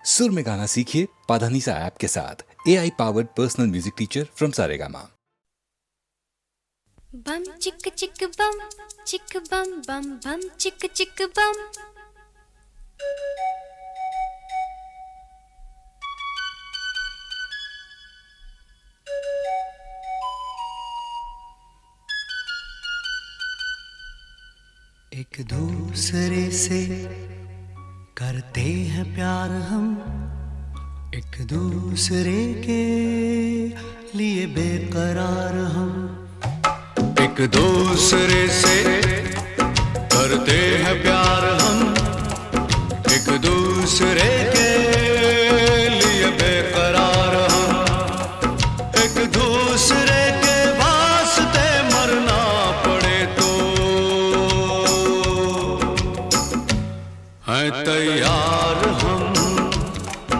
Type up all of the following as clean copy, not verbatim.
सुर में गाना सीखिए पाधानीसा ऐप के साथ। AI powered personal music teacher from Saregama. बम चिक चिक बम बम बम चिक चिक बम। एक दूसरे से करते हैं प्यार हम, एक दूसरे के लिए बेकरार हम। एक दूसरे से करते हैं प्यार हम, एक दूसरे के लिए बेकरार हम। एक दूसरे के वास्ते मरना पड़े तो हैं तैयार हम,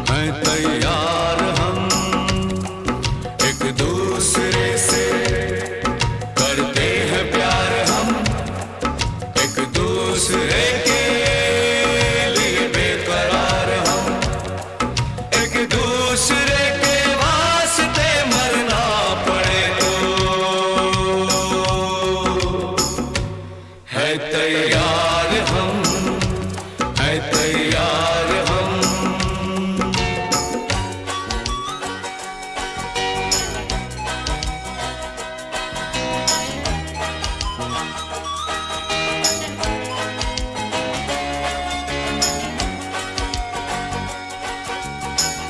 हैं तैयार हम। एक दूसरे से करते हैं प्यार हम, एक दूसरे के लिए बेकरार हम। एक दूसरे के वास्ते मरना पड़े तो है तैयार हम, है तैयार हम।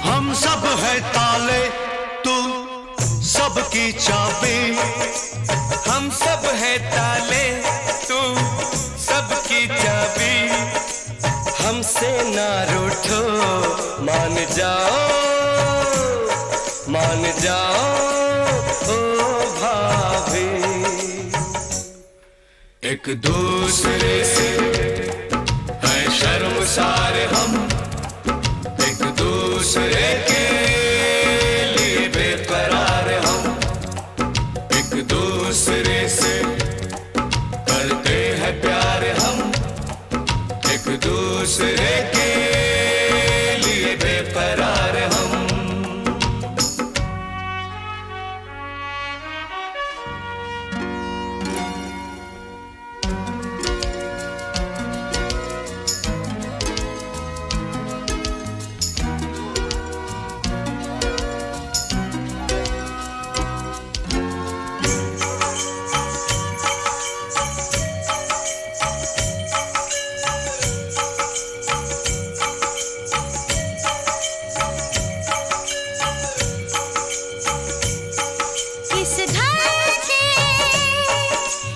हम सब है ताले, तू सबकी चाबी। हम सब है ताले, तू सबकी चाबी। हमसे ना रूठो, मान जाओ, मान जाओ ओ भाभी। एक दूसरे से है शर्मसार हम, एक दूसरे के लिए बेकरार हम। एक दूसरे से करते हैं प्यार हम, एक दूसरे के लिए बेकरार हम।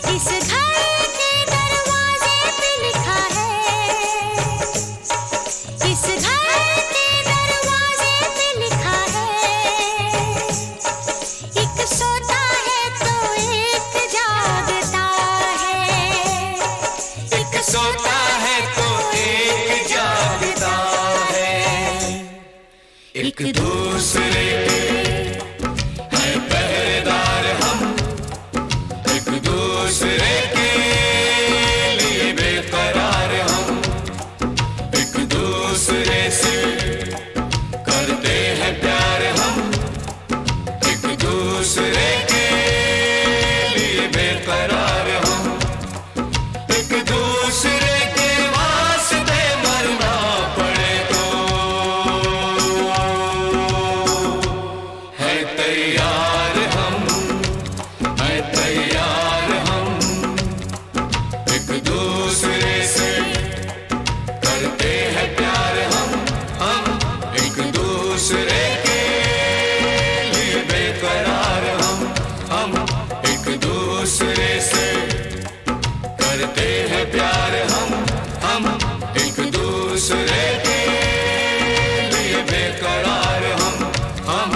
इस घर के दरवाजे पे लिखा है, इस घर के दरवाजे पे लिखा है। एक सोता है तो एक जागता है, एक सोता है तो एक जागता है। एक दूसरे के है पहरेदार हम, एक दूसरे के लिए बेकरार हम। एक दूसरे से करते हैं प्यार हम, एक दूसरे के लिए बेकरार हम। एक दूसरे के वास्ते मरना पड़े तो है तैयार हम, है तैयार हम। एक दूसरे से करते हैं प्यार हम एक दूसरे के लिए बेकरार हम एक दूसरे से करते हैं प्यार हम एक दूसरे के लिए बेकरार हम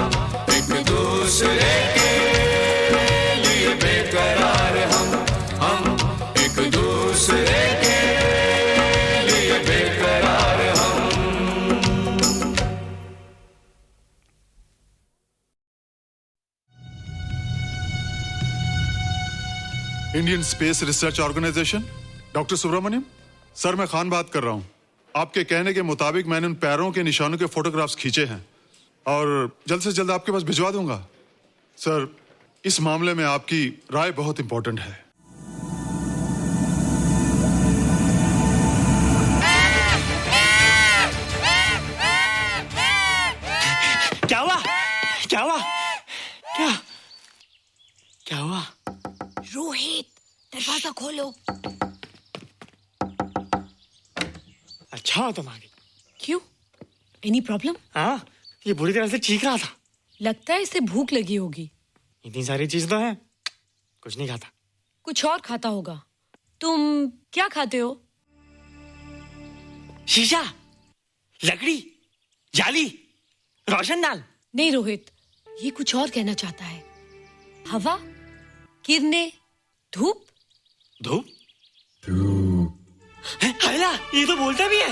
एक दूसरे के लिए बेकरार हम एक दूसरे के लिए बेकरार हम। Indian space research organisation, doctor Subramaniam sir, मैं खान बात कर रहा हूं। आपके कहने के मुताबिक मैंने उन पैरों के निशानों के फोटोग्राफ्स खींचे हैं और जल्द से जल्द आपके पास भिजवा दूंगा। सर, इस मामले में आपकी राय बहुत इंपॉर्टेंट है। क्या हुआ? क्या हुआ? क्या हुआ? रोहित, दरवाजा खोलो। अच्छा हो तुम आ गई। क्यों? Any problem? हाँ, ये बुरी तरह से चीख रहा था। लगता है इसे भूख लगी होगी। इतनी सारी चीज तो है, कुछ नहीं खाता। कुछ और खाता होगा। तुम क्या खाते हो? शीशा, लकड़ी, जाली, रोशनदान। नहीं रोहित, ये कुछ और कहना चाहता है। हवा, किरणें, धूप। धूप? अला, ये तो बोलता भी है।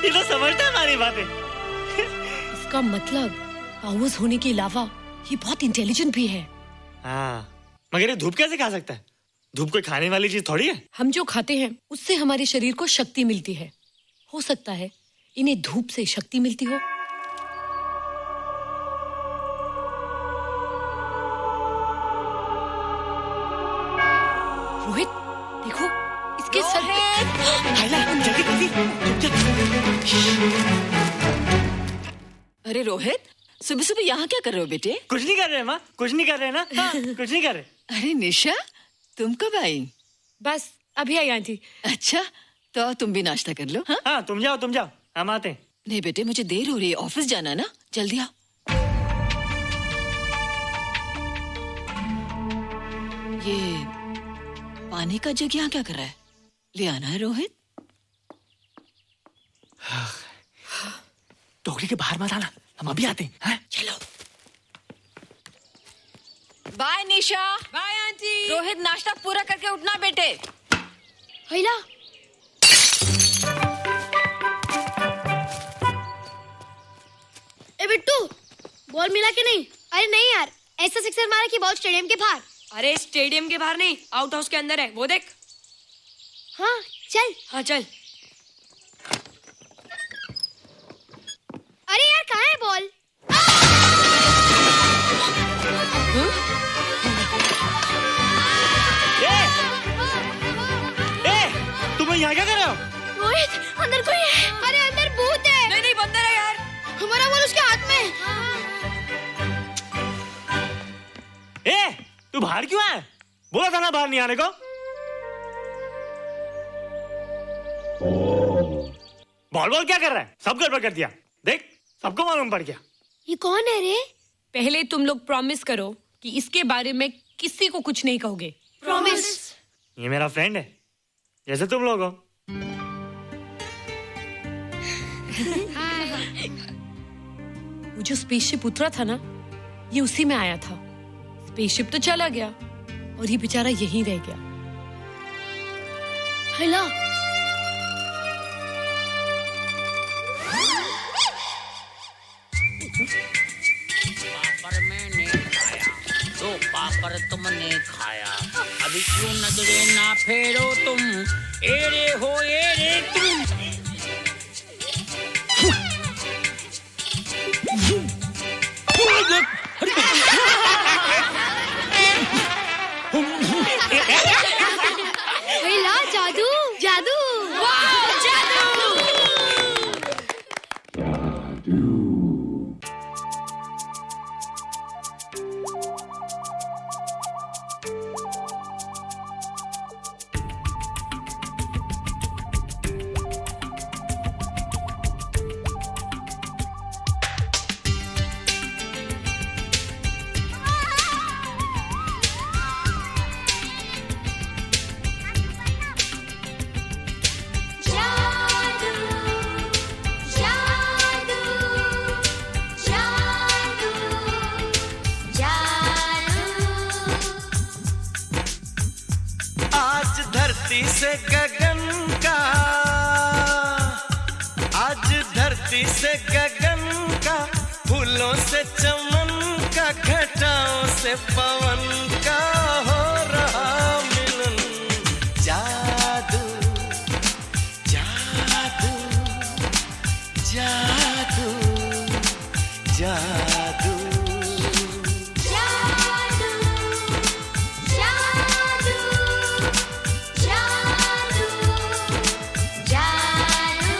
ये तो समझता है हमारी बातें। इसका मतलब पावर्स होने के अलावा ये बहुत इंटेलिजेंट भी है। हाँ, मगर ये धूप कैसे खा सकता है? धूप कोई खाने वाली चीज थोड़ी है। हम जो खाते हैं उससे हमारे शरीर को शक्ति मिलती है। हो सकता है इन्हें धूप से शक्ति मिलती हो। रोहित, देखो इसके सर पे। जल्दी जल्दी। अरे रोहित, सुबह सुबह यहाँ क्या कर रहे हो बेटे? कुछ नहीं कर रहे माँ, कुछ नहीं कर रहे ना। हाँ, कुछ नहीं कर रहे। अरे निशा, तुम कब आई? बस अभी आई आंटी। अच्छा, तो तुम भी नाश्ता कर लो। हाँ, हाँ, तुम जाओ, हम आते हैं। नहीं बेटे, मुझे देर हो रही है, ऑफिस जाना ना, जल्दी आओ। ये पानी का जग यहाँ क्या कर रहा है? ले आना है रोहित। टोकरी के बाहर मत आना, हम अभी आते हैं। हाँ? चलो। Bye Nisha. Bye aunty. Rohit, नाश्ता पूरा करके उठना बेटे। हैला, ए बिट्टू, बॉल मिला कि नहीं? अरे नहीं यार, ऐसा सिक्सर मारा कि बॉल स्टेडियम के बाहर। अरे स्टेडियम के बाहर नहीं, आउट हाउस के अंदर है, वो देख। हाँ चल। हाँ चल। अरे यार, कहाँ है बॉल? तुम यहाँ क्या कर रहे हो? रोहित, अंदर कोई है। अरे अंदर भूत है। नहीं बंदर है यार। हमारा बॉल उसके हाथ में। तू बाहर क्यों है? बोला था ना बाहर नहीं आने को। बॉल क्या कर रहा है? सब गड़बड़ कर दिया। देख, सबको मालूम पड़ गया। ये कौन है रे? पहले तुम लोग प्रॉमिस करो कि इसके बारे में किसी को कुछ नहीं कहोगे। प्रॉमिस। ये मेरा फ्रेंड है, जैसे तुम लोग हो। वो जो स्पेसशिप उतरा था ना, ये उसी में आया था। स्पेसशिप तो चला गया और ये बेचारा यहीं रह गया। हैला, पापड़ मैंने खाया, दो पापड़ तुमने खाया, अभी क्यों नजरे ना फेरो तुम, एरे हो एरे तुम। हैला, जादू जादू। वाह, जादू। धरती से गगन का, आज धरती से गगन का, फूलों से चमन का, घटाओं से पवन का हो रहा मिलन। जादू जादू जादू जादू जादू जादू जादू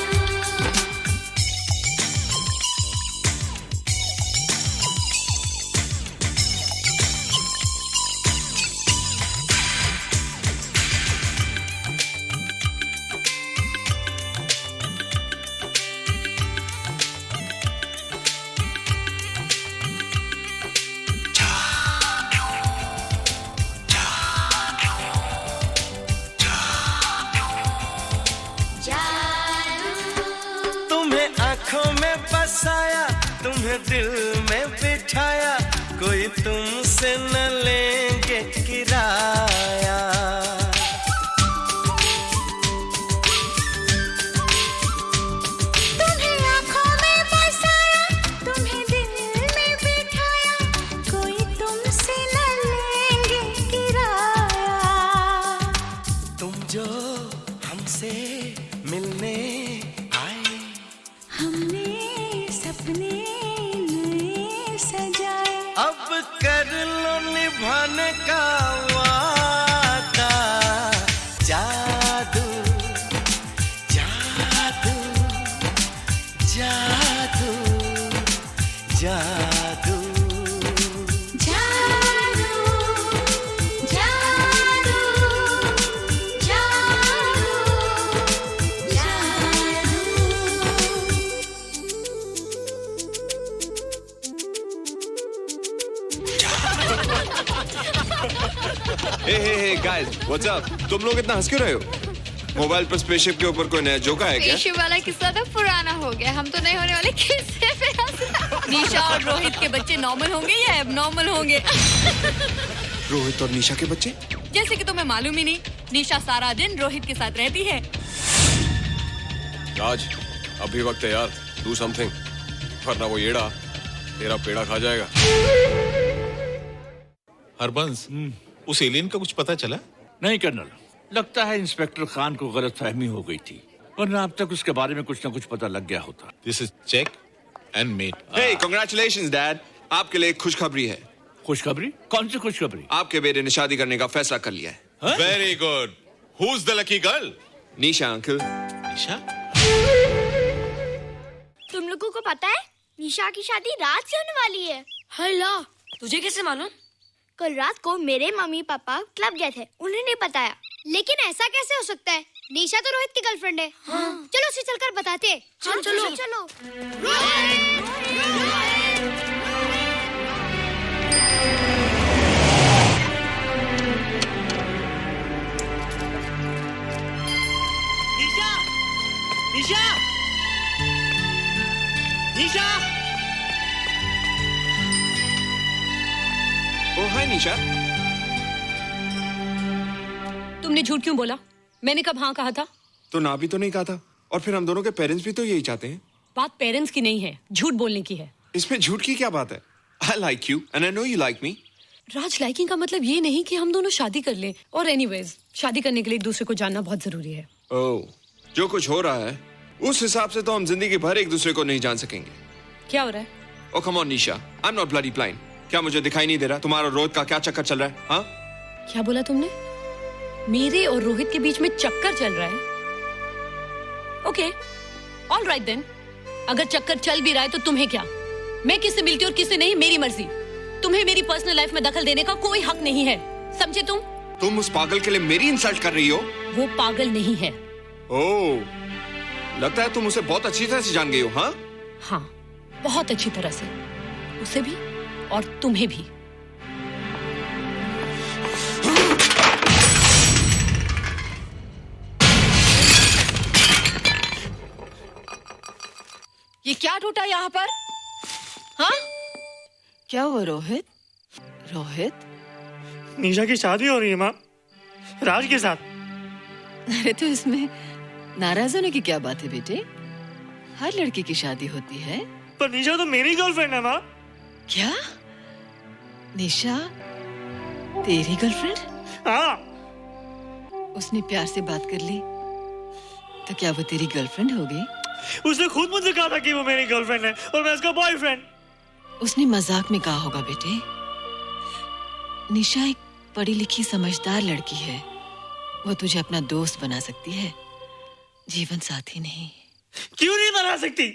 तुम्हें आंखों में बसाया, तुम्हें दिल में बिठाया, कोई तुमसे न लेंगे किराया। तुम्हें आँखों में बसाया, तुम्हें दिल में बिठाया, कोई तुमसे न लेंगे किराया। तुम जो हमसे मिलने आए, हमने सपने नए सजाए, अब कर लो निभाने का वादा। जादू जादू जादू जादू जादू जादू हे गाइस, व्हाट्स अप? तुम लोग इतना हंस क्यों रहे हो? मोबाइल पर स्पेसशिप के ऊपर कोई नया जोक आया क्या? स्पेसशिप वाला किस्सा तो पुराना हो गया, हम तो नहीं होने वाले किस्से पे हंस। निशा और रोहित के बच्चे नॉर्मल होंगे या एबनॉर्मल होंगे? रोहित और निशा के बच्चे? जैसे कि तुम्हें मालूम ही नहीं, निशा सारा दिन रोहित के साथ रहती है। राज, अभी वक्त है यार, डू समथिंग, वरना वो येड़ा तेरा पेड़ा खा जाएगा। हरबंस, उस एलियन का कुछ पता चला? नहीं कर्नल, लगता है इंस्पेक्टर खान को गलतफहमी हो गई थी, वरना अब तक उसके बारे में कुछ न कुछ पता लग गया होता। This is check and mate. Hey, congratulations dad, आपके लिए एक खुशखबरी है। खुशखबरी? कौन सी खुशखबरी? आपके बेटे ने शादी करने का फैसला कर लिया है। Very good. Who is the lucky girl? Nisha uncle. Nisha? तुम लोगों को पता है निशा की शादी रात से होने वाली है। हल्ला, तुझे कैसे मालूम? कल रात को मेरे मम्मी पापा क्लब गए थे, उन्हें नहीं बताया। लेकिन ऐसा कैसे हो सकता है? निशा तो रोहित की गर्लफ्रेंड है। हाँ। चलो उसे चलकर बताते हैं। चलो चलो चलो। निशा, निशा, निशा। ओ हाय निशा। तुमने झूठ क्यों बोला? मैंने कब हाँ कहा था? तो ना भी तो नहीं कहा था, और फिर हम दोनों के पेरेंट्स भी तो यही चाहते हैं। बात पेरेंट्स की नहीं है, झूठ बोलने की है। इसमें झूठ की क्या बात है? I like you and I know you like me. Raj, liking का मतलब ये नहीं कि हम दोनों शादी कर लें। और एनीवेज, शादी करने के लिए एक दूसरे को जानना बहुत जरूरी है। ओह, जो कुछ हो रहा है उस हिसाब से तो हम जिंदगी भर एक दूसरे को नहीं जान सकेंगे। क्या हो रहा है? Oh come on Nisha, I'm not bloody blind. क्या मुझे दिखाई नहीं दे रहा तुम्हारा रोहित का क्या चक्कर चल रहा है? हाँ? क्या बोला तुमने? मेरे और रोहित के बीच में चक्कर चल रहा है? Okay, all right then. अगर चक्कर चल भी रहा है तो तुम्हें क्या? मैं किससे मिलती हूँ और किससे नहीं, मेरी मर्जी। तुम्हें मेरी पर्सनल लाइफ में दखल देने का कोई हक नहीं है, समझे तुम? तुम उस पागल के लिए मेरी इंसल्ट कर रही हो? वो पागल नहीं है। ओह, लगता है तुम उसे बहुत अच्छी तरह से जान गई हो। हाँ? हाँ, बहुत अच्छी तरह से, उसे भी और तुम्हें भी। ये क्या टूटा यहाँ पर? हाँ? क्या हुआ रोहित? रोहित? निशा की शादी हो रही है माँ, राज के साथ। अरे तो इसमें नाराज होने की क्या बात है बेटे? हर लड़की की शादी होती है। पर निशा तो मेरी गर्लफ्रेंड है माँ। क्या? निशा तेरी गर्लफ्रेंड? हाँ। उसने प्यार से बात कर ली तो क्या वो तेरी गर्लफ्रेंड हो गई? उसने खुद मुझसे कहा था कि वो मेरी गर्लफ्रेंड है और मैं उसका बॉयफ्रेंड। उसने मजाक में कहा होगा बेटे। निशा एक पढ़ी लिखी समझदार लड़की है। वो तुझे अपना दोस्त बना सकती है, जीवन साथी नहीं। क्यों नहीं बना सकती?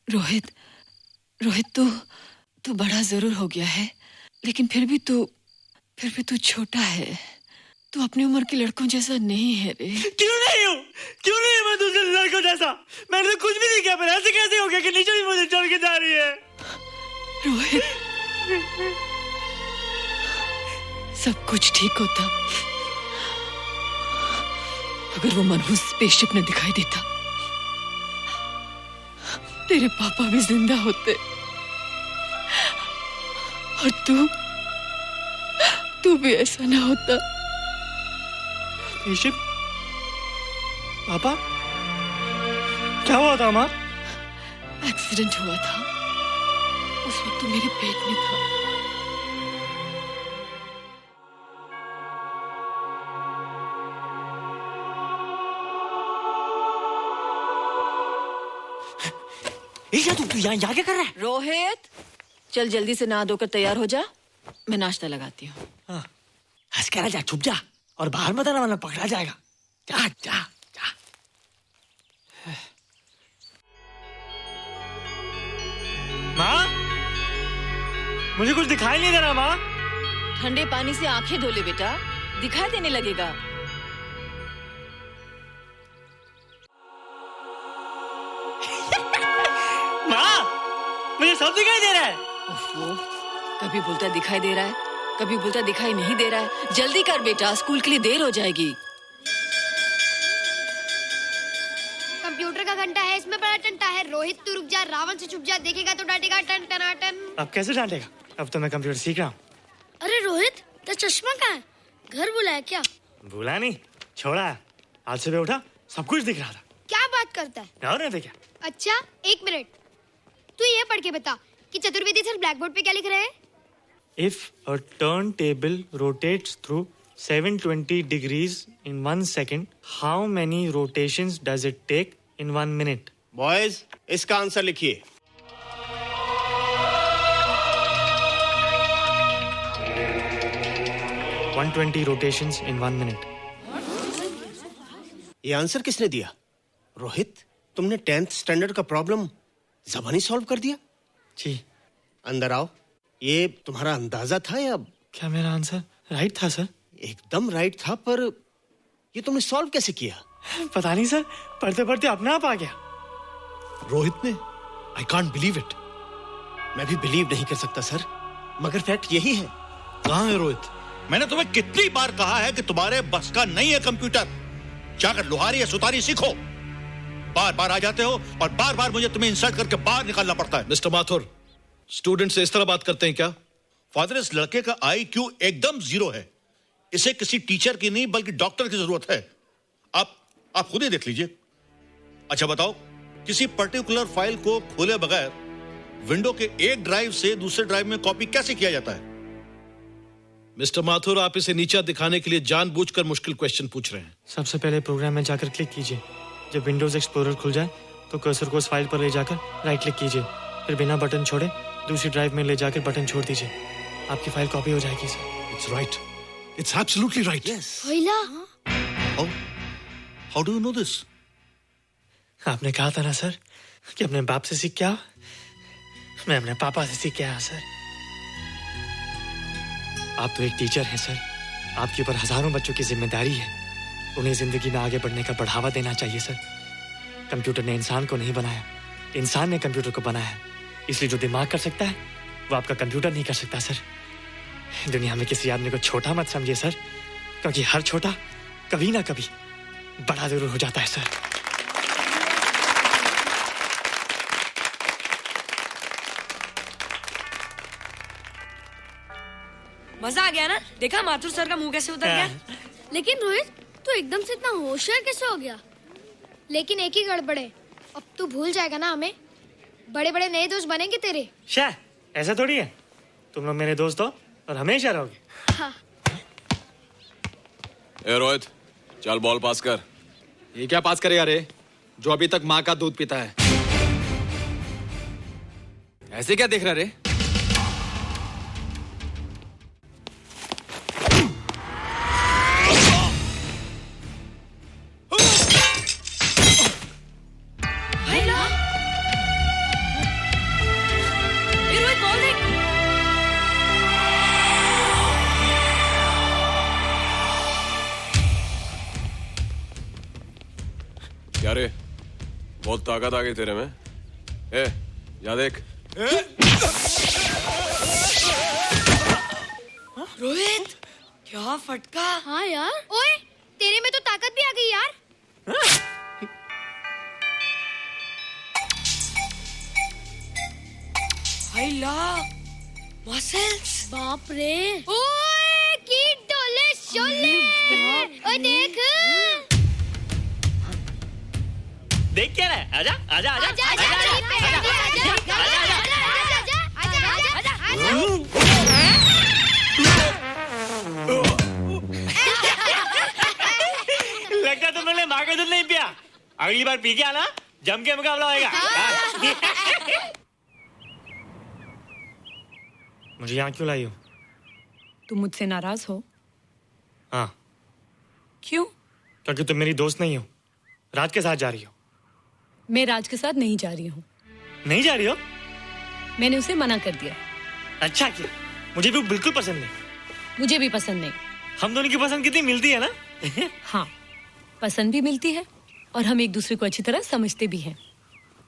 रोहित, तू बड़ा जरूर हो गया है, लेकिन फिर भी तू छोटा है। तू अपनी उम्र के लड़कों जैसा नहीं है रे। क्यों नहीं हूँ? क्यों नहीं मैं दूसरे लड़कों जैसा? मैंने तो कुछ भी नहीं किया, पर ऐसे कैसे हो गया कि निशा भी मुझे छोड़ के जा रही है? रोहित, सब कुछ ठीक होता अगर वो मनहूस स्पेसशिप न दिखाई देता। तेरे पापा भी जिंदा होते और तू भी ऐसा ना होता। स्पेसशिप? पापा? क्या हुआ था माँ? एक्सीडेंट हुआ था, उस वक्त तू मेरे पेट में था। तू यहाँ क्या कर रहा है? रोहित, चल जल्दी से नहा धोकर तैयार हो जा, मैं नाश्ता लगाती हूँ। हंस कर जा, छुप जा और बाहर मत आना वरना पकड़ा जाएगा। जा जा जा। माँ, मुझे कुछ दिखाई नहीं दे रहा माँ। ठंडे पानी से आंखें धो ले बेटा, दिखाई देने लगेगा। मुझे सब दिखाई दे रहा है। कभी बोलता दिखाई दे रहा है, कभी बोलता दिखाई नहीं दे रहा है। जल्दी कर बेटा, स्कूल के लिए देर हो जाएगी। कंप्यूटर का घंटा है, इसमें बड़ा टंटा है। रोहित तू रुक जा, रावण से छुप जा, देखेगा तो डांटेगा टन टनाटन। अब कैसे डांटेगा? अब तो मैं कंप्यूटर सीख रहा हूँ। अरे रोहित, तेरा चश्मा कहाँ है? घर बुलाया क्या? भूला नहीं, छोड़ा। आज सुबह उठा, सब कुछ दिख रहा था। क्या बात करता है? और नहीं तो क्या? अच्छा, एक मिनट, तू ये पढ़ के बता कि चतुर्वेदी सर ब्लैक बोर्ड पे क्या लिख रहे हैं? If a turntable rotates through 720 degrees in 1 second, how many rotations does it take in 1 minute? Boys, इसका आंसर लिखिए। What? 120 rotations in 1 minute. ये आंसर किसने दिया? रोहित, तुमने 10th स्टैंडर्ड का प्रॉब्लम ज़बानी सॉल्व कर दिया? जी। अंदर आओ। ये तुम्हारा अंदाजा था या? क्या मेरा आंसर राइट था सर? एकदम राइट था, पर ये तुमने सॉल्व कैसे किया? पता नहीं सर, पढ़ते पढ़ते अपने आप आ गया। रोहित ने? I can't believe it. मैं भी बिलीव नहीं कर सकता सर, मगर फैक्ट यही है। कहाँ है रोहित? मैंने तुम्हें कितनी बार कहा है कि तुम्हारे बस का नहीं है कंप्यूटर। जाकर लोहारी या सुतारी सीखो। बार बार आ जाते हो और बार बार मुझे तुम्हें इंसल्ट करके बाहर निकालना पड़ता है। मिस्टर माथुर, स्टूडेंट से इस तरह बात करते हैं क्या? फादर, इस लड़के का IQ एकदम 0 है। इसे किसी टीचर की नहीं बल्कि डॉक्टर की जरूरत है। आप खुद ही देख लीजिए। अच्छा बताओ, किसी पर्टिकुलर फाइल को खोले बगैर विंडो के एक ड्राइव से दूसरे ड्राइव में कॉपी कैसे किया जाता है? मिस्टर माथुर, आप इसे नीचा दिखाने के लिए जानबूझकर मुश्किल क्वेश्चन पूछ रहे हैं। सबसे पहले प्रोग्राम में जाकर क्लिक कीजिए। जब विंडोज एक्सप्लोरर खुल जाए तो कर्सर को उस फाइल पर ले जाकर राइट क्लिक कीजिए, फिर बिना बटन छोड़े दूसरी ड्राइव में ले जाकर बटन छोड़ दीजिए। आपकी फाइल कॉपी हो जाएगी sir. It's right, it's absolutely right. How do you know this? आपने कहा था ना सर कि अपने बाप से सीख के आओ। मैं अपने पापा से सीख के आया सर। आप तो एक टीचर हैं सर, आपके ऊपर हजारों बच्चों की जिम्मेदारी है। उन्हें जिंदगी में आगे बढ़ने का बढ़ावा देना चाहिए सर। कंप्यूटर ने इंसान को नहीं बनाया, इंसान ने कंप्यूटर को बनाया है। इसलिए जो दिमाग कर सकता है वो आपका कंप्यूटर नहीं कर सकता सर। दुनिया में किसी आदमी को छोटा मत समझिए सर, क्योंकि हर छोटा कभी ना कभी बड़ा जरूर हो जाता है सर। मजा आ गया ना? देखा माथुर सर का मुंह कैसे उतर गया? लेकिन रोहित, तू एकदम से इतना होशियार कैसे हो गया? लेकिन एक ही गड़बड़ है, अब तू भूल जाएगा ना हमें। बड़े बड़े नए दोस्त बनेंगे तेरे। शाह, ऐसा थोड़ी है। तुम लोग मेरे दोस्त हो और हमेशा रहोगे। हाँ। ए रोहित, चल बॉल पास कर। ये क्या पास करेगा रे, जो अभी तक माँ का दूध पीता है? ऐसे क्या देख रहा रे? क्या रे? बहुत ताकत आ गई तेरे में। जा देख। रोहित, क्या फटका। हाँ यार। ओए, तेरे में तो ताकत भी आ गई यार। हाय ला, मसल्स। बाप रे। ओए, की डोले शोले। ओए देख। देख क्या रहा है? आजा आजा आजा आजा लगता तुमने माँ का दूध नहीं पिया। अगली बार पी के आना, जम के मुकाबला होएगा। मुझे यहाँ क्यों लाई हो? तुम मुझसे नाराज हो? हाँ। क्यों? क्योंकि तुम मेरी दोस्त नहीं हो, राज के साथ जा रही हो। मैं राज के साथ नहीं जा रही हूँ। नहीं जा रही हो? मैंने उसे मना कर दिया। अच्छा किया, मुझे भी बिल्कुल पसंद नहीं। मुझे भी पसंद नहीं। हम दोनों की पसंद कितनी मिलती है ना? हाँ, पसंद भी मिलती है और हम एक दूसरे को अच्छी तरह समझते भी हैं।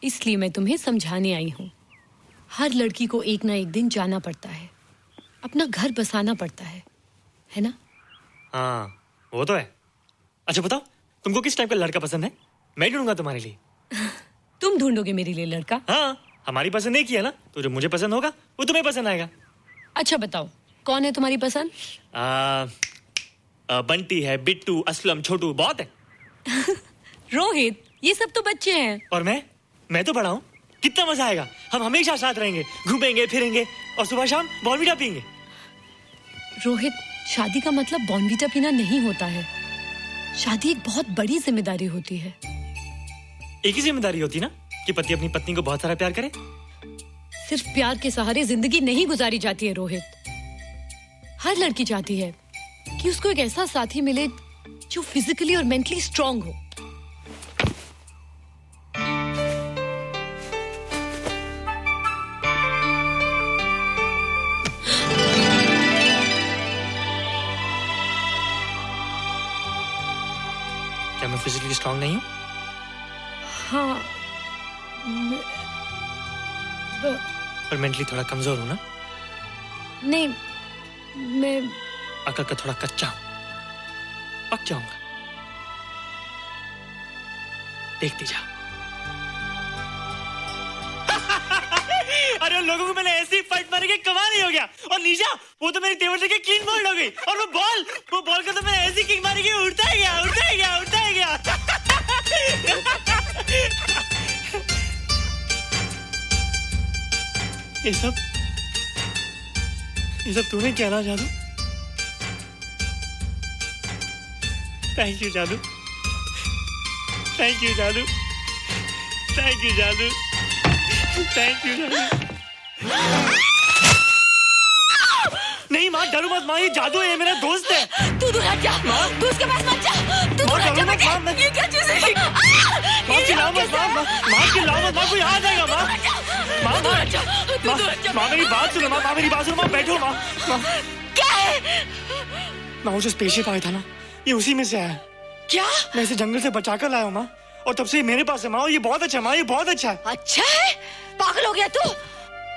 इसलिए मैं तुम्हें समझाने आई हूँ। हर लड़की को एक ना एक दिन जाना पड़ता है, अपना घर बसाना पड़ता है ना? हाँ, वो तो है। अच्छा बताओ, तुमको किस टाइप का लड़का पसंद है? मैं ढूंढूंगा तुम्हारे लिए। तुम ढूंढोगे मेरे लिए लड़का? हाँ, हमारी पसंद नहीं किया ना, तो जो मुझे पसंद होगा वो तुम्हें पसंद आएगा। अच्छा बताओ, कौन है तुम्हारी पसंद? बंटी है, बिट्टू, असलम, छोटू, बहुत है। रोहित, ये सब तो बच्चे हैं। और मैं तो बड़ा हूँ। कितना मजा आएगा। हम हमेशा साथ रहेंगे, घूमेंगे फिरेंगे और सुबह शाम बॉर्नवीटा पीएंगे। रोहित, शादी का मतलब बॉर्नवीटा पीना नहीं होता है। शादी एक बहुत बड़ी जिम्मेदारी होती है। एक ही जिम्मेदारी होती ना कि पति अपनी पत्नी को बहुत सारा प्यार करे। सिर्फ प्यार के सहारे जिंदगी नहीं गुजारी जाती है रोहित। हर लड़की चाहती है कि उसको एक ऐसा साथी मिले जो फिजिकली और मेंटली स्ट्रांग हो। क्या मैं फिजिकली स्ट्रांग नहीं हूँ? हाँ, पर मेंटली थोड़ा कमजोर हूँ ना? नहीं, मैं अकल का थोड़ा कच्चा हूँ। पक जाऊंगा, देखती जाओ। अरे लोगों को मैंने ऐसी फाइट मारी कि कमाल ही हो गया। और निशा, वो तो मेरी टेबल से क्लीन बोल्ड हो गई। और वो बॉल को तो मैंने ऐसी किक मारी कि उड़ता ही गया। ये सब तूने क्या ना जादू? थैंक यू जादू। नहीं माँ, डरो मत माँ, ये जादू है, ये मेरा दोस्त है। तू दूर हट जा, तू उसके पास मत जा। तू दूर हट जा बेटा। ये क्या चीज़ है? माँ चिल्लाओ मत, माँ कोई आ जाएगा। माँ मेरी बात सुनो, माँ बैठो। माँ क्या है? माँ वो जो स्पेसशिप आया था ना, ये उसी में से आया। क्या? मैं इसे जंगल से बचा कर लाया हूँ माँ, और तब से ये मेरे पास है माँ। ये बहुत अच्छा है माँ, ये बहुत अच्छा है। अच्छा है? पागल हो गया तू?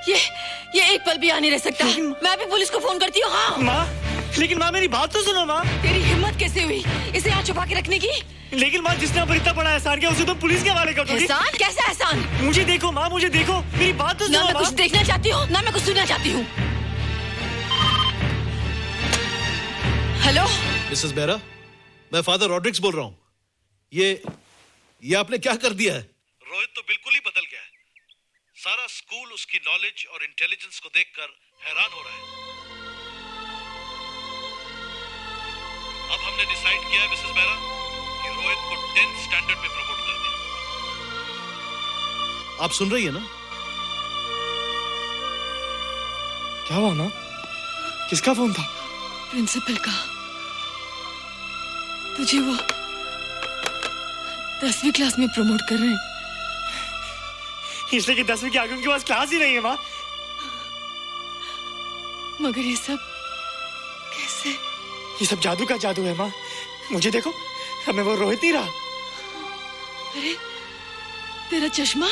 ये एक पल भी आ नहीं रह सकता। मैं अभी पुलिस को फोन करती हूँ। हाँ माँ, लेकिन माँ मेरी बात तो सुनो माँ। तेरी हिम्मत कैसे हुई इसे यहाँ छुपा के रखने की? लेकिन माँ, जिसने पर इतना बड़ा एहसान किया उसे तो पुलिस के हवाले कर दोगी। एहसान? कैसा एहसान? मुझे देखो माँ, मुझे देखो, मेरी बात तो सुनो। ना मैं कुछ देखना चाहती हूँ, ना मैं कुछ सुनना चाहती हूँ। हेलो मिसेस बेरा, मैं फादर रॉड्रिक्स बोल रहा हूँ। ये आपने क्या कर दिया है? रोहित तो बिल्कुल ही बदल गया है। सारा स्कूल उसकी नॉलेज और इंटेलिजेंस को देखकर हैरान हो रहा है। अब हमने डिसाइड किया है मिसेस बेरा कि रोहित को 10th स्टैंडर्ड में प्रमोट कर दें। आप सुन रही है ना? क्या हुआ माँ? किसका फोन था? प्रिंसिपल का। तुझे वो 10वीं क्लास में प्रमोट कर रहे हैं। इसलिए कि 10वीं के आगे उनके पास क्लास ही नहीं है माँ। मगर ये सब कैसे? ये सब जादू का जादू है माँ। मुझे देखो, अब मैं वो रोहित नहीं रहा। अरे तेरा चश्मा?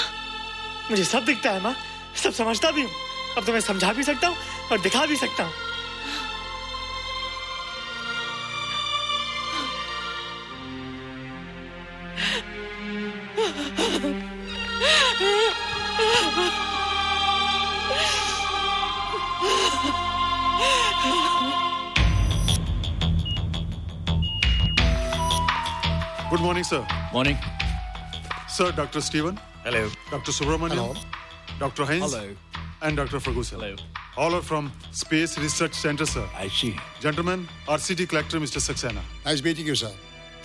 मुझे सब दिखता है माँ, सब समझता भी हूँ। अब तो मैं समझा भी सकता हूँ और दिखा भी सकता हूँ। Good morning, sir. Morning. Sir, Dr. Steven. Hello. Dr. Subramanian. Hello. Dr. Heinz. Hello. And Dr. Ferguson. Hello. All are from Space Research Center, sir. I see. Gentlemen, RCT collector Mr. Saxena. Nice meeting you sir.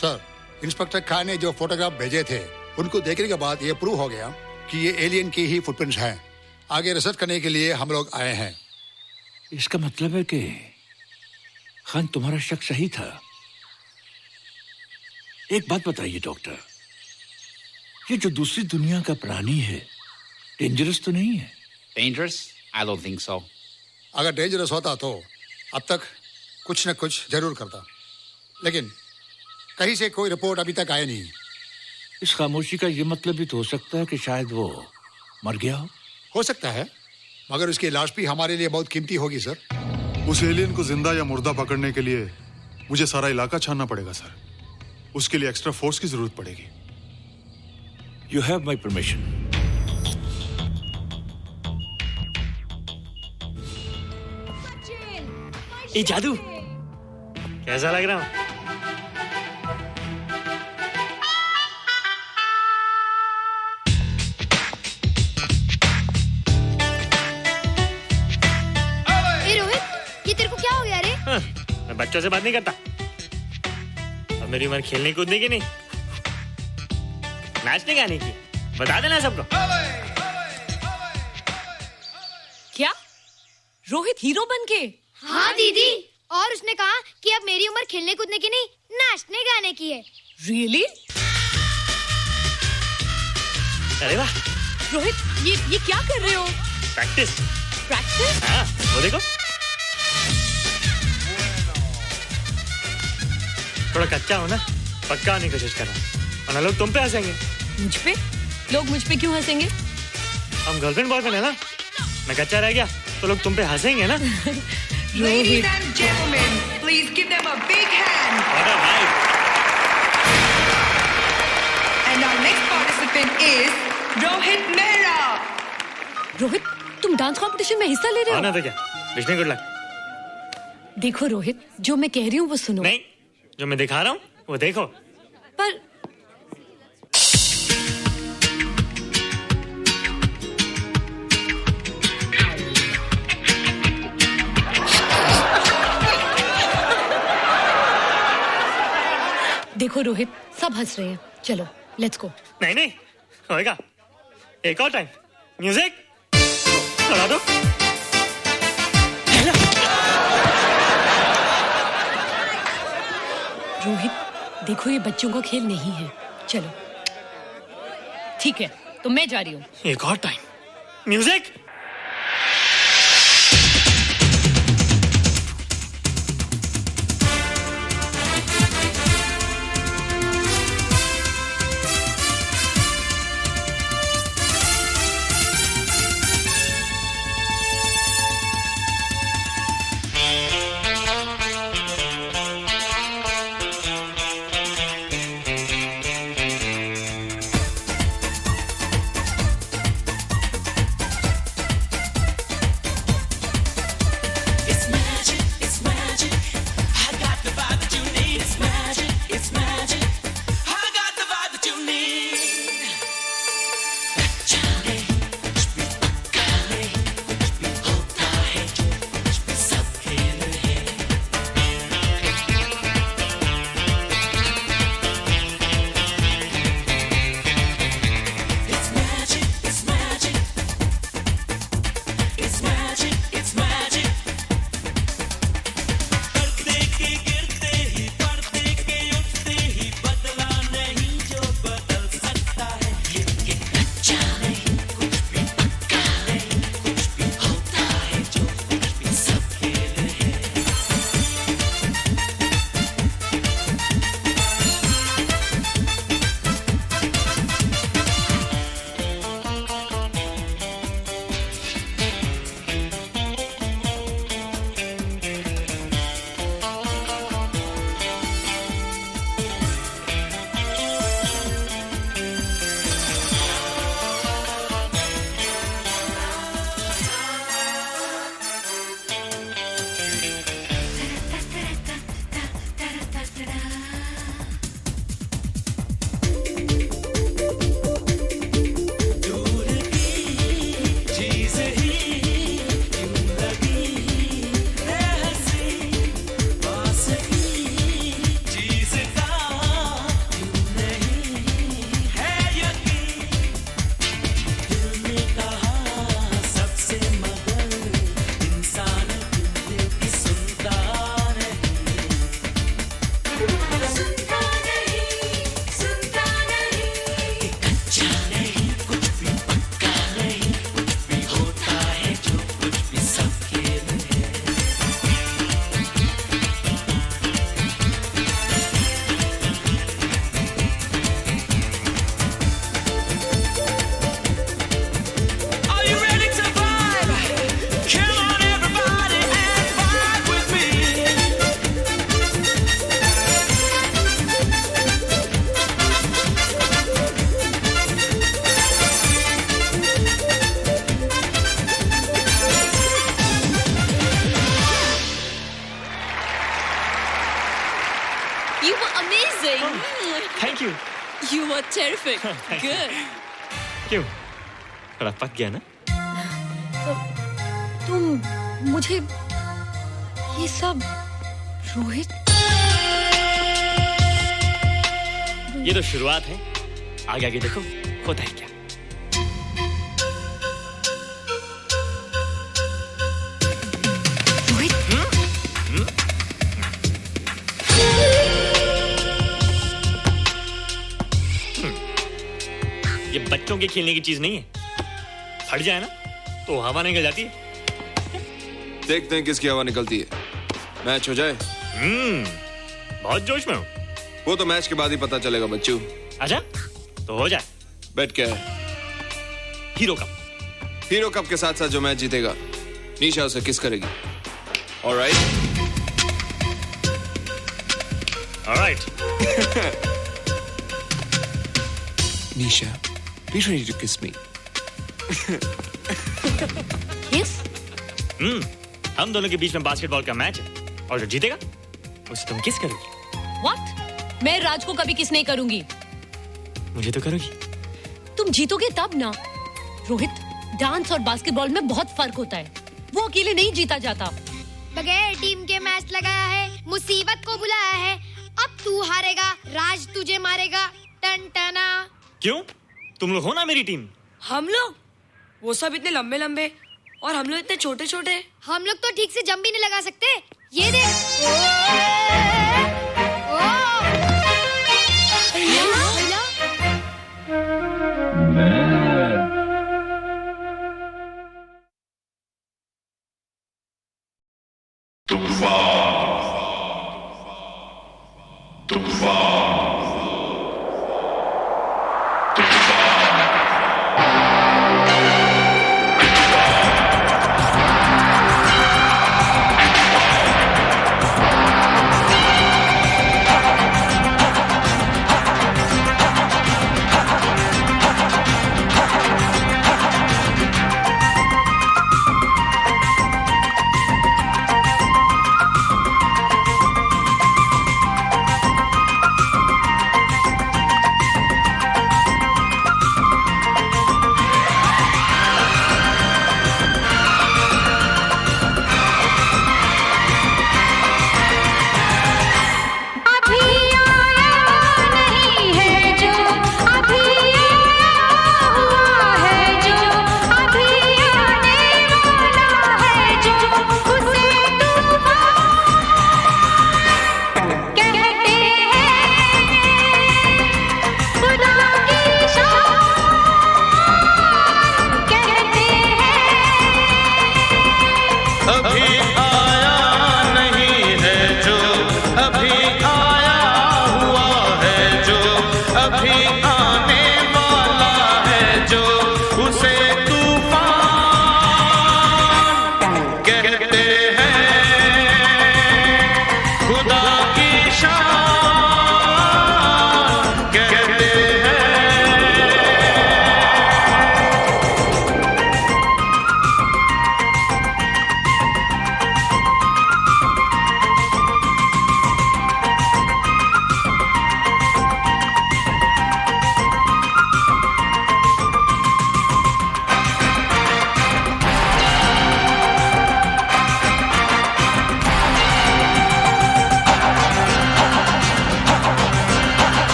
Sir, inspector Khan ने जो photograph भेजे थे उनको देखने के बाद ये prove हो गया कि ये एलियन की ही फुटप्रिंट्स हैं। आगे रिसर्च करने के लिए हम लोग आए हैं। इसका मतलब है कि खान तुम्हारा शक सही था। एक बात बताइए डॉक्टर, ये जो दूसरी दुनिया का प्राणी है डेंजरस तो नहीं है? Dangerous? I don't think so. अगर डेंजरस होता तो अब तक कुछ न कुछ जरूर करता, लेकिन कहीं से कोई रिपोर्ट अभी तक आई नहीं। इस खामोशी का ये मतलब भी तो हो सकता है कि शायद वो मर गया हो सकता है, मगर उसकी लाश भी हमारे लिए बहुत कीमती होगी सर। उस एलियन को जिंदा या मुर्दा पकड़ने के लिए मुझे सारा इलाका छानना पड़ेगा सर। उसके लिए एक्स्ट्रा फोर्स की जरूरत पड़ेगी। You have my permission. ये जादू कैसा लग रहा हूँ? ए रोहित, ये तेरे को क्या हो गया रे? मैं बच्चों से बात नहीं करता। अब मेरी उम्र खेलने कूदने की नहीं, नाचने गाने की। बता देना सबको। क्या रोहित हीरो बन के? हाँ दीदी, और उसने कहा कि अब मेरी उम्र खेलने कूदने की नहीं, नाचने गाने की है। रियली? अरे वाह रोहित, ये क्या कर रहे हो? प्रैक्टिस। प्रैक्टिस? हाँ, वो देखो। थोड़ा कच्चा हो ना, पक्का होने की कोशिश कर रहा हूँ, वरना लोग तुम पे हंसेंगे। मुझ पे? लोग मुझ पे क्यों हंसेंगे? हम गर्लफ्रेंड बॉयफ्रेंड है ना, मैं कच्चा रह गया तो लोग तुम पे हंसेंगे ना। Ladies and gentlemen, please give them a big hand. What a vibe. And our next participant is Rohit Mehra. Rohit, तुम डांस कंपटीशन में हिस्सा ले रहे हो? ना तो क्या, विश मी गुड लक। देखो रोहित, जो मैं कह रही हूँ वो सुनो। नहीं, जो मैं दिखा रहा हूँ वो देखो। पर देखो रोहित, सब हंस रहे हैं। चलो लेट्स गो। नहीं नहीं होएगा, एक और टाइम। म्यूजिक चला दो। रोहित, देखो ये बच्चों का खेल नहीं है। चलो ठीक है, तो मैं जा रही हूँ। एक और time. Music. were terrific. Good. क्यों? थोड़ा पक गया ना? तुम मुझे ये सब रोहित ये तो शुरुआत है, आगे आगे देखो होता है क्या। रोहित ये बच्चों के खेलने की चीज नहीं है, फट जाए ना तो हवा निकल जाती है। देखते हैं किसकी हवा निकलती है। मैच हो जाए। बहुत जोश में हूँ। वो तो मैच के बाद ही पता चलेगा बच्चू। अच्छा तो हो जाए। बेट क्या है? Hero cup. हीरो कप के साथ साथ जो मैच जीतेगा निशा उसे किस करेगी। Alright alright. Nisha, be ready to kiss me. Kiss? हम दोनों के बीच में बास्केटबॉल का मैच है और जो जीतेगा उसे तुम किस करोगी। What? मैं राज को कभी किस नहीं करूंगी। मुझे तो करोगी। तुम जीतोगे तब ना। रोहित, डांस और बास्केटबॉल में बहुत फर्क होता है, वो अकेले नहीं जीता जाता। बगैर टीम के मैच लगाया है, मुसीबत को बुलाया है। अब तू हारेगा, राज तुझे मारेगा। टन टना। क्यों? तुम लोग हो ना मेरी टीम। हम लोग? वो सब इतने लंबे लंबे और हम लोग इतने छोटे छोटे। हम लोग तो ठीक से जंप भी नहीं लगा सकते। ये देख।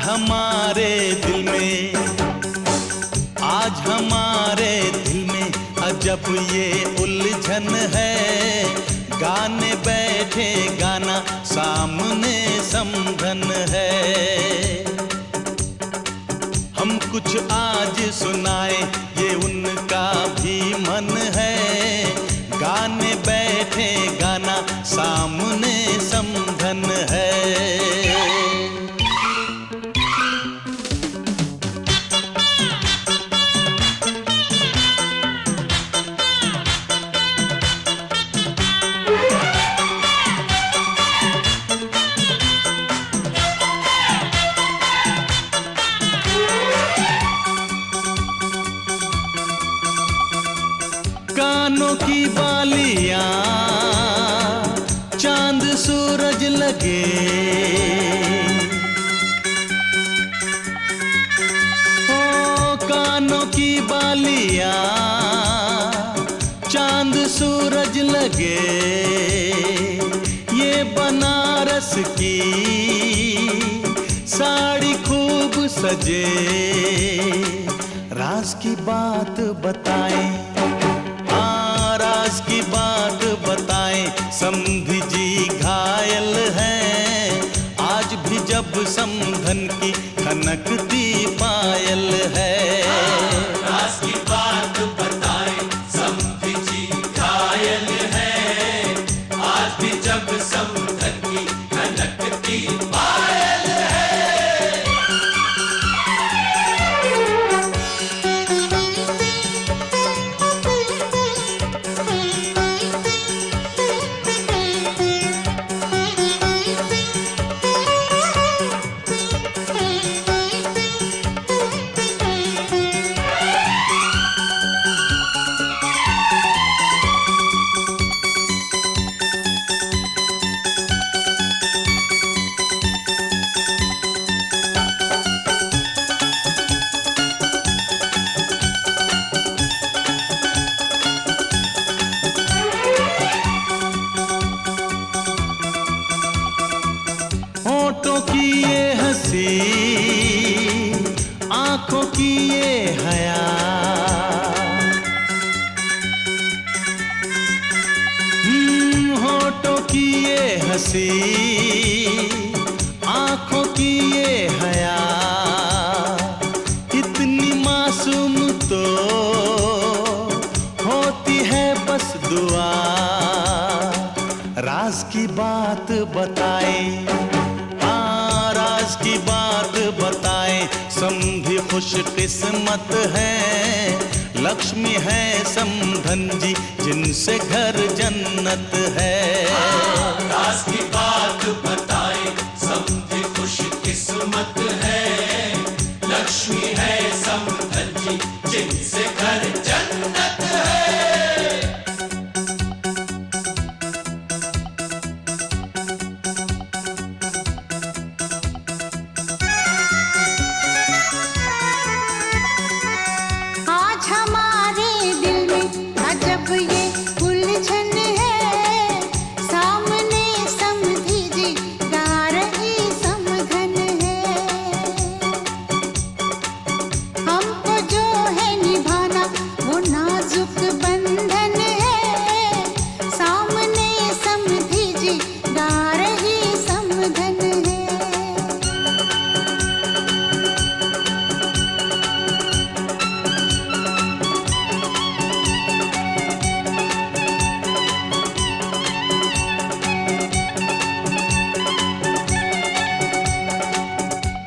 हमारे दिल में, आज हमारे दिल में अजब ये उलझन है। गाने बैठे गाना सामने समधन है। हम कुछ आज सुनाए ये उनका भी मन है। गाने बैठे गाना सामने समधन है। कानों की बालियां चांद सूरज लगे, ओ कानों की बालियां चांद सूरज लगे। ये बनारस की साड़ी खूब सजे। राज की बात बताएं, राज की बात बताएं। समधी जी घायल हैं, आज भी जब समधन की खनकती पायल है। राज की बात बताएं, समधी जी घायल हैं, आज भी जब समधन की खनकती पायल है। होठों की ये हंसी, आंखों की ये हया, होठों की ये हंसी, आंखों की ये हया। इतनी मासूम तो होती है बस दुआ। राज की बात बताएं, राज की बात बताएं। समधी खुश किस्मत है, लक्ष्मी है समधन जी जिनसे घर जन्नत है। राज की बात बताएं, समधी खुश किस्मत है, लक्ष्मी है समधन जी जिनसे घर जन्नत है। आज हमारे दिल में अजब ये उलझन है। सामने समधी जी गा रही समधन है। हमको जो है निभाना वो नाजुक बंधन है। सामने समधी जी गा रही समधन है।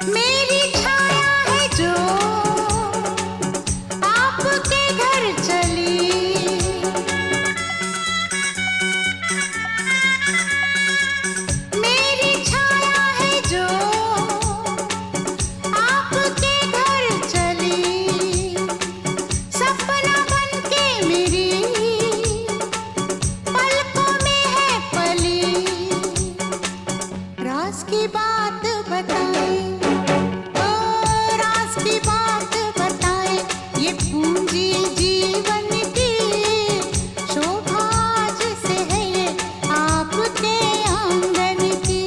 मेरी छाया है जो आपके घर चली। मेरी छाया है जो आपके घर चली। सपना बनके मेरी पलकों में है पली। राज की बात बताएं, ओ राज की बात बताएं। ये पूंजी जीवन की शोभा जिसे है ये आपके आंगन की।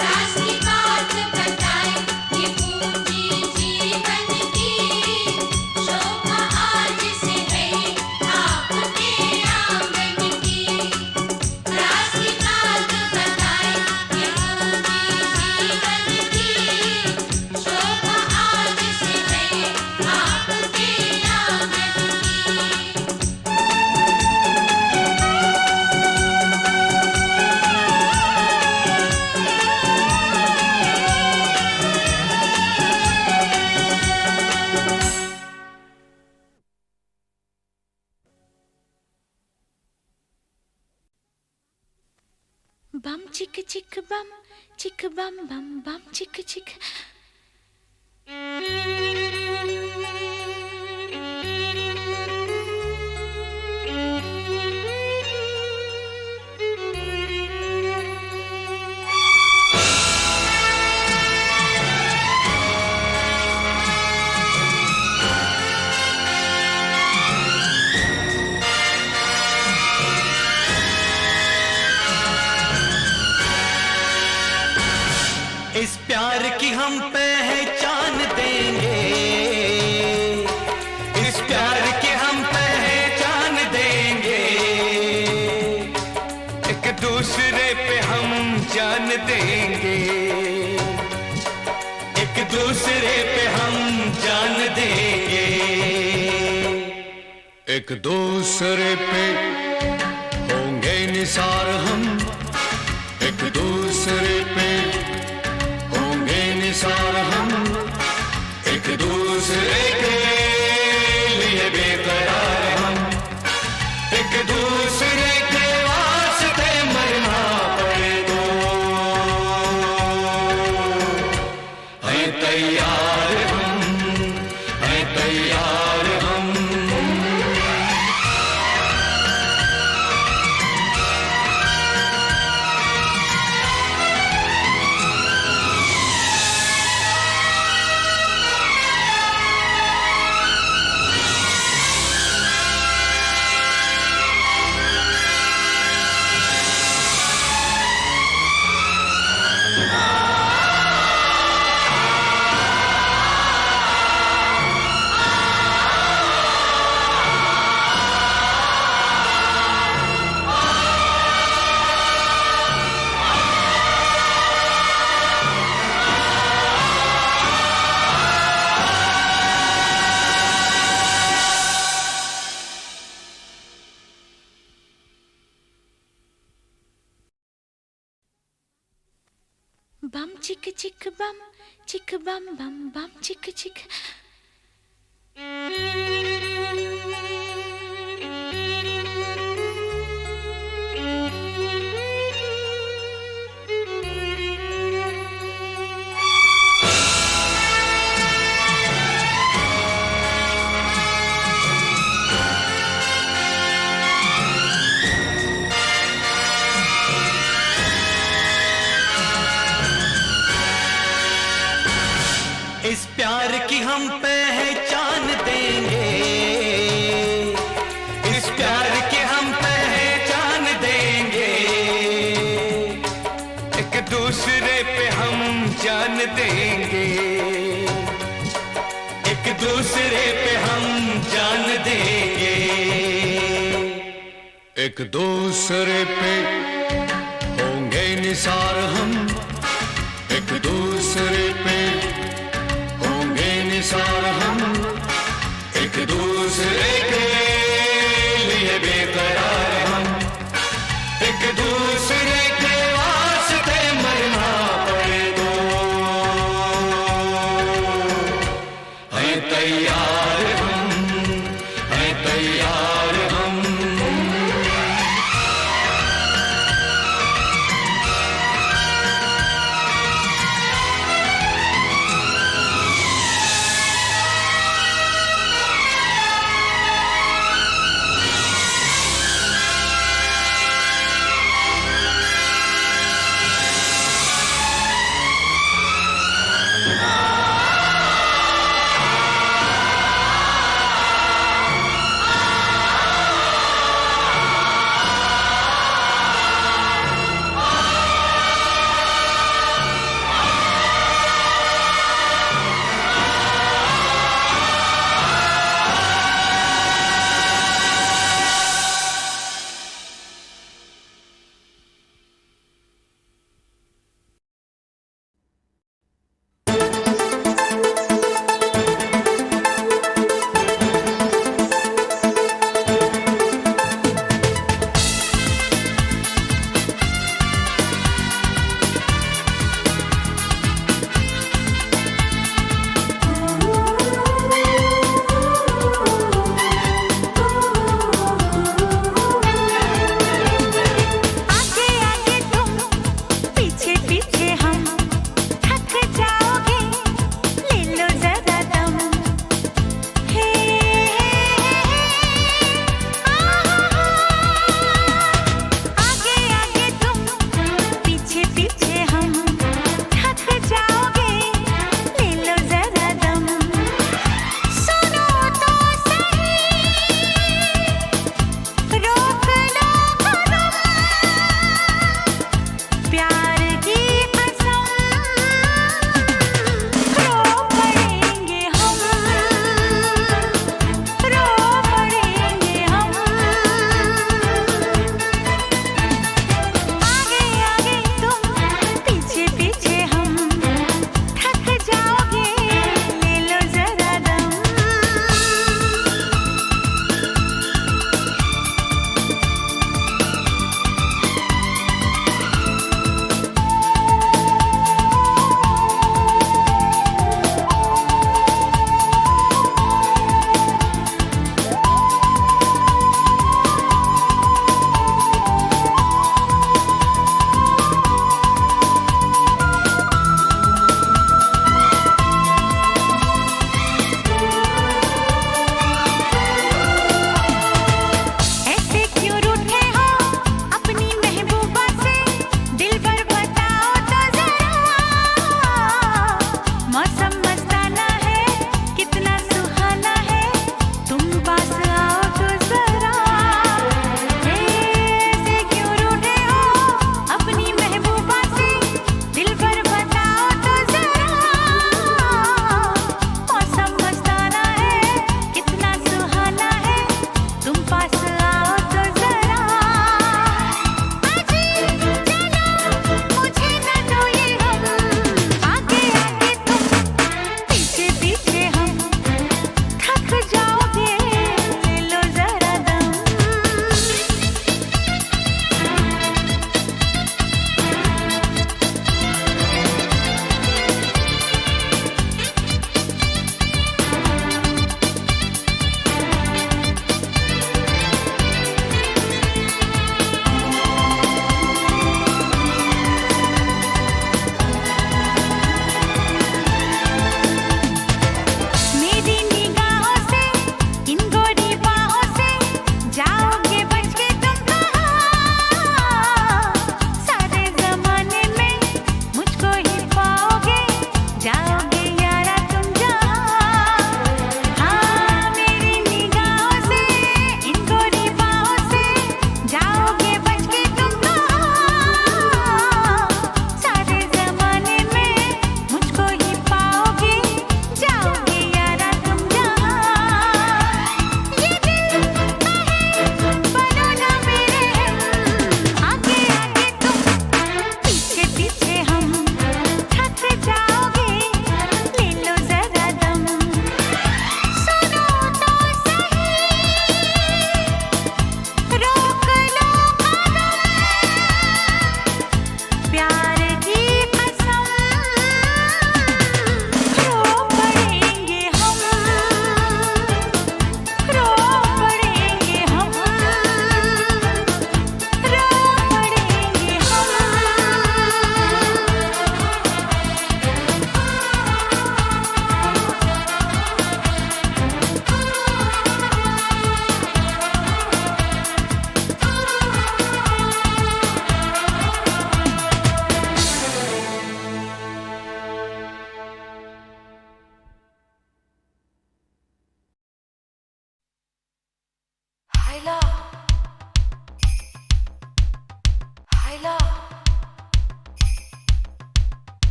राज की बात बताएं, बम चिक चिक बम बम बम चिक चिक। इस प्यार की हम पहचान देंगे, इस प्यार की हम पहचान देंगे, एक दूसरे पे हम जान देंगे, एक दूसरे पे हम जान देंगे, एक दूसरे पे होंगे निसार हम, एक दूसरे पे निसार हम, एक दूसरे के लिए बेकरार हम, एक दूसरे के वास्ते मरना पड़े तो हैं तैयार हम, हैं तैयार हम। बम चिक बम बम बम चिक चिक। इस प्यार की हम पहचान देंगे, इस प्यार की हम पहचान देंगे, एक दूसरे पे हम जान देंगे, एक दूसरे पे हम जान देंगे, एक दूसरे पे होंगे निसार हम, एक दूसरे पे निसार हम, एक दूसरे के लिए बेकरार हम, एक दूसरे के वास्ते मरना पड़े तो हैं तैयार हम, हैं तैयार हम।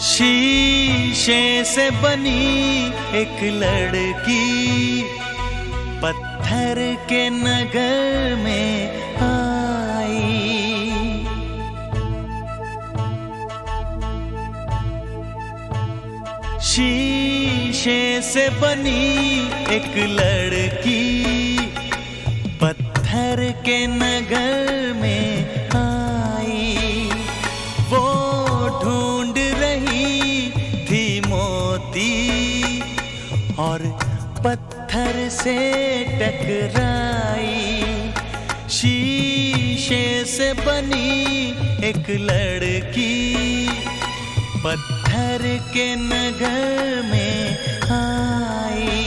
शीशे से बनी एक लड़की पत्थर के नगर में आई। शीशे से बनी एक लड़की पत्थर के नगर में आई। वो ढूंढ रही थी मोती और पत्थर से टकराई। शीशे से बनी एक लड़की पत्थर के नगर में आई।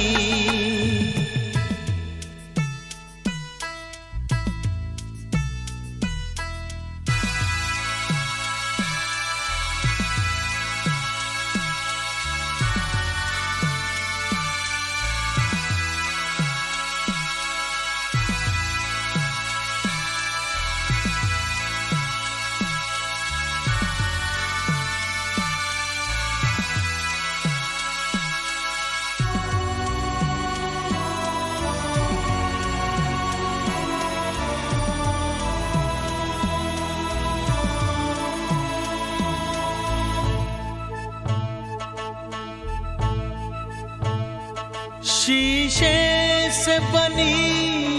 शीशे से बनी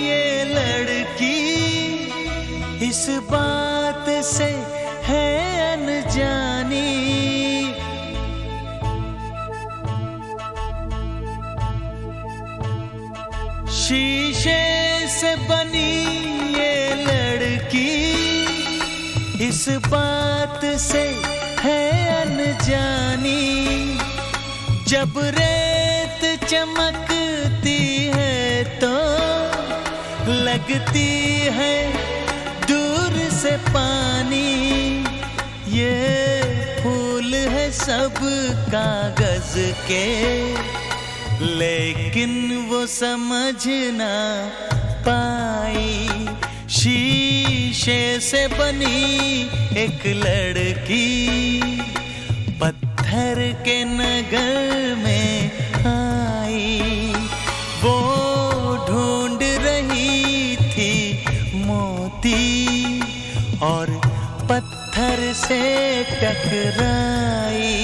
ये लड़की इस बात से है अनजानी। शीशे से बनी ये लड़की इस बात से है अनजानी। जब रेत चमकती है तो लगती है दूर से पानी। ये फूल है सब कागज के लेकिन वो समझ ना पाई। शीशे से बनी एक लड़की पत्थर के नगर में आई। वो ढूंढ रही थी मोती और पत्थर से टकराई।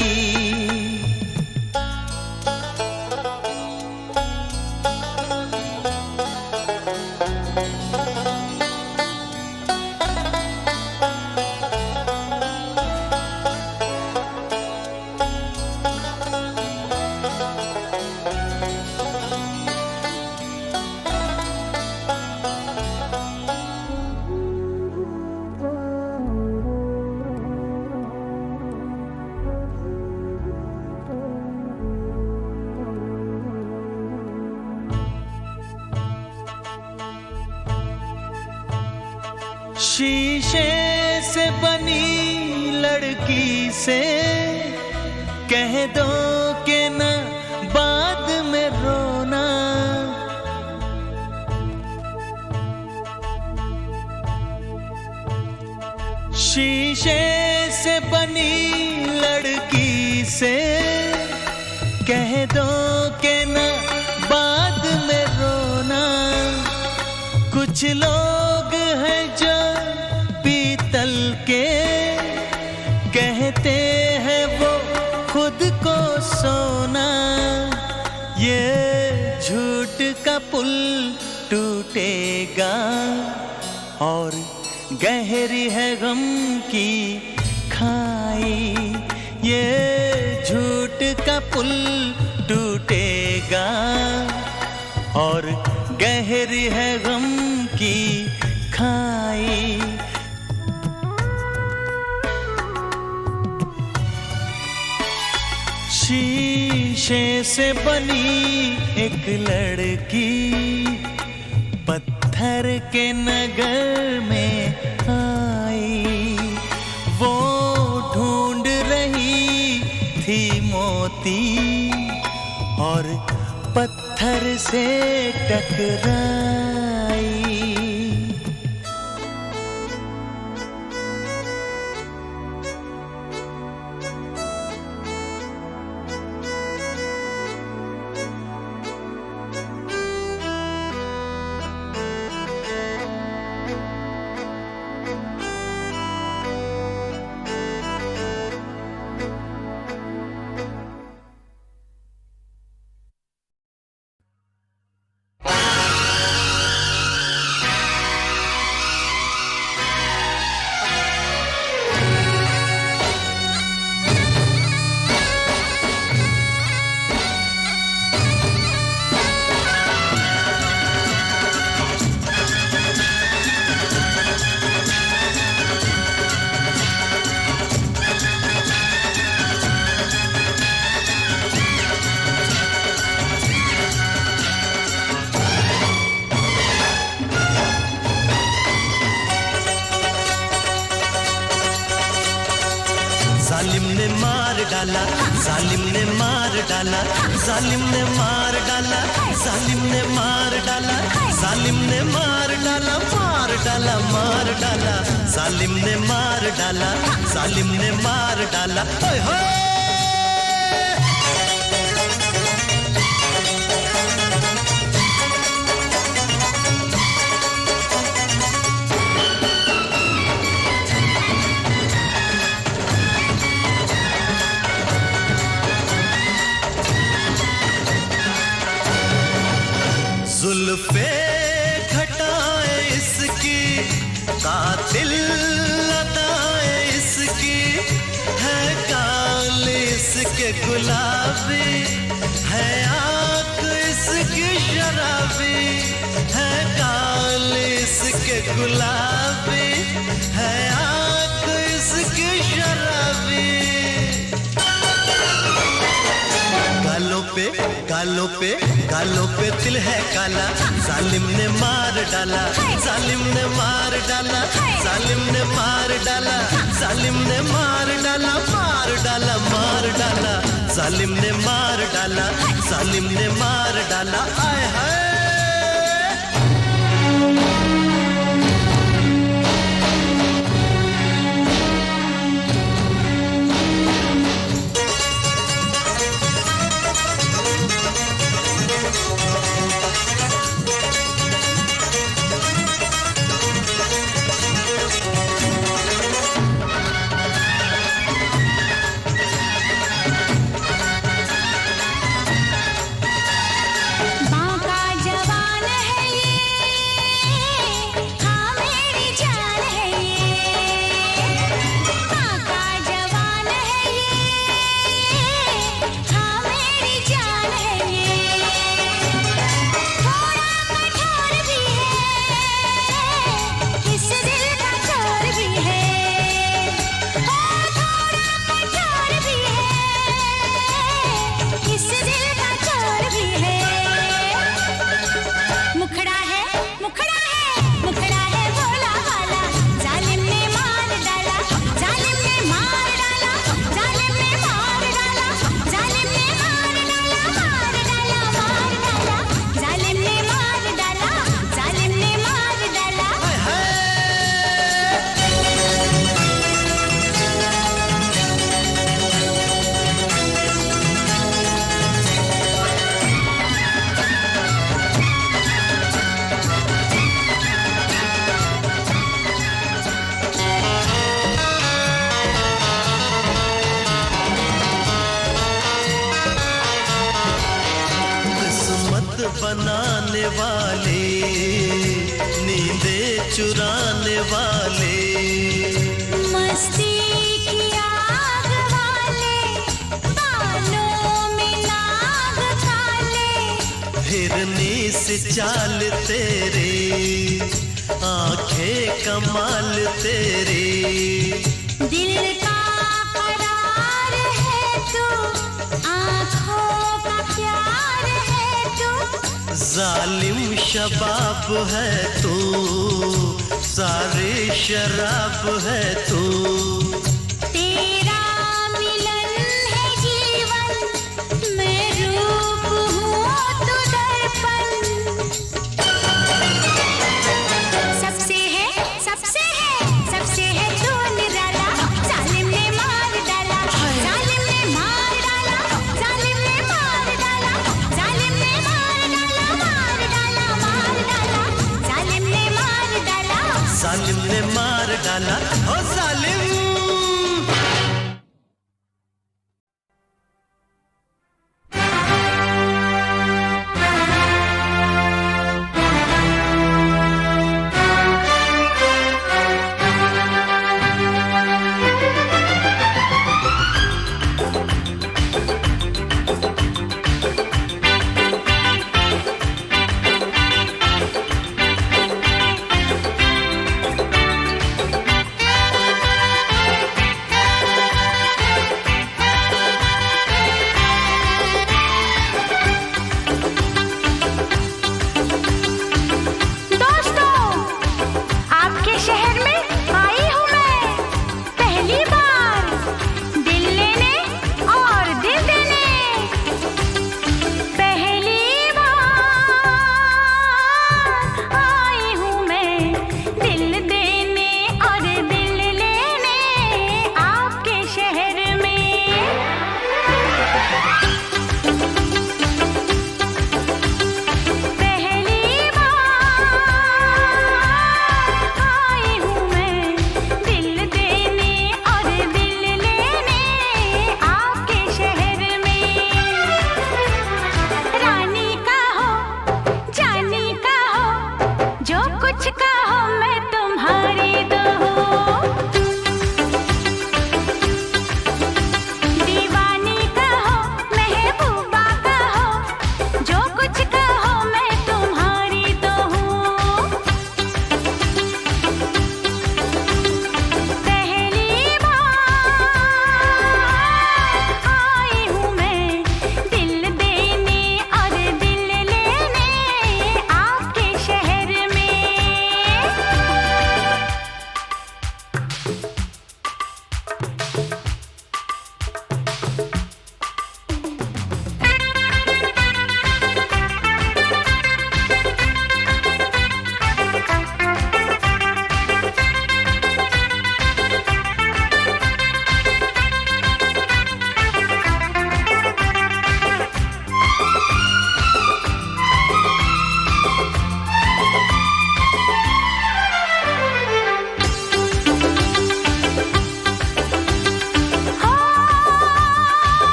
शीशे से बनी लड़की से कह दो कि न बाद में रोना। शीशे से बनी लड़की से कह दो कि न बाद में रोना। कुछ लोग हैं जो पीतल के कहते हैं वो खुद को सोना। ये झूठ का पुल टूटेगा और गहरी है गम की खाई। ये झूठ का पुल टूटेगा और गहरी है गम की खाई। शीशे से बनी एक लड़की पत्थर के नगर में आई। वो ढूंढ रही थी मोती और पत्थर से टकराई। ने मार डाला, जालिम ने मार डाला, जालिम ने मार डाला, जालिम ने मार डाला, जालिम ने मार डाला, मार डाला, मार डाला, जालिम ने मार डाला, जालिम ने मार डाला। ओए होए जुल्फे घटाए इसकी, कातिल अदाए इसकी, है गाल इसके गुलाबी, है आँख इसकी शराबी, है गाल इसके गुलाबी, है आँख इसकी शराबी। गालों पे तिल है काला, जालिम ने मार डाला, जालिम ने मार डाला, जालिम ने मार डाला, जालिम ने मार डाला, मार डाला, मार डाला, जालिम ने मार डाला, जालिम ने मार डाला। आए हाय बनाने वाले, नींदे चुराने वाले, मस्ती की आग वाले, बालों में नाग काले, हिरनी सी चाल तेरी, आंखें कमाल तेरी, दिल का करार है तू, आँखों का प्यार है तू, जालिम शबाब है तू, सारी शराब है तू।